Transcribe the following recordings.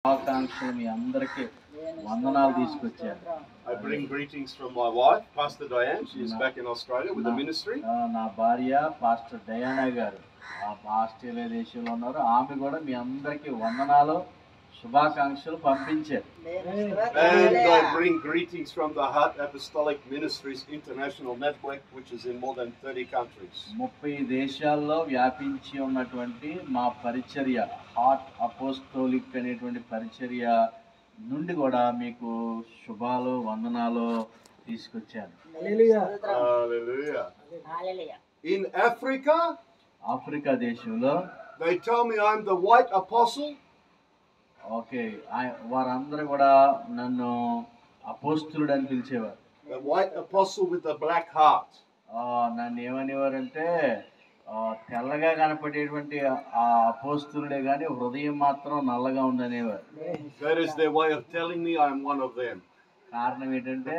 ఆకాంక్షలు మీ అందరికీ వందనాలు తీసుకొచ్చాను. I bring greetings from my wife, Pastor Diane. She is back in Australia with the ministry. నా భార్య పాస్టర్ డయానా గారు ఆస్ట్రేలియా దేశంలో ఉన్నారు. ఆమె కూడా మీ అందరికీ వందనాలు శుభాకాంక్షలు పంపించారు. And I bring greetings from the Heart Apostolic Ministries International Network, which is in more than 30 countries. 30 దేశాల్లో వ్యాపించి ఉన్నటువంటి మా పరిచర్య హార్ట్ అపోస్తోలిక్ అనేటువంటి పరిచర్య నుండి కూడా మీకు శుభాలు వందనాలు తీసుకొచ్చాను. Hallelujah. In Africa, ఆఫ్రికా దేశంలో they tell me I'm the white apostle. Okay, వారందరూ కూడా నన్ను అపోస్తులుడు అని పిలిచేవారు. The white apostle with the black heart. నన్ను ఏమనేవారంటే తెల్లగా కనపడేటువంటి ఆ అపోస్తులుడే కానీ హృదయం మాత్రం నల్లగా ఉందనేవారు. That is their way of telling me I'm one of them. కారణం ఏంటంటే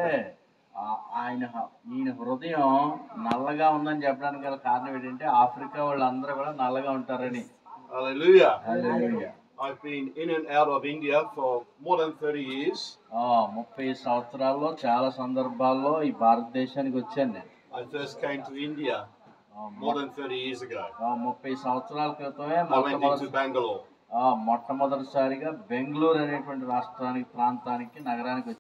ఈయన హృదయం నల్లగా ఉందని చెప్పడానికి గల కారణం ఏంటంటే ఆఫ్రికా వాళ్ళందరూ కూడా నల్లగా ఉంటారని. Hallelujah. Hallelujah. I've been in and out of India for more than 30 years. 30 సంవత్సరాల్లో చాలా సందర్భాల్లో ఈ భారతదేశానికి వచ్చాను నేను. I first came to India more than 30 years ago. 30 సంవత్సరాల క్రితమే I went into Bangalore. మొట్టమొదటిసారిగా బెంగళూరు అనేటువంటి ప్రాంతానికి నగరానికి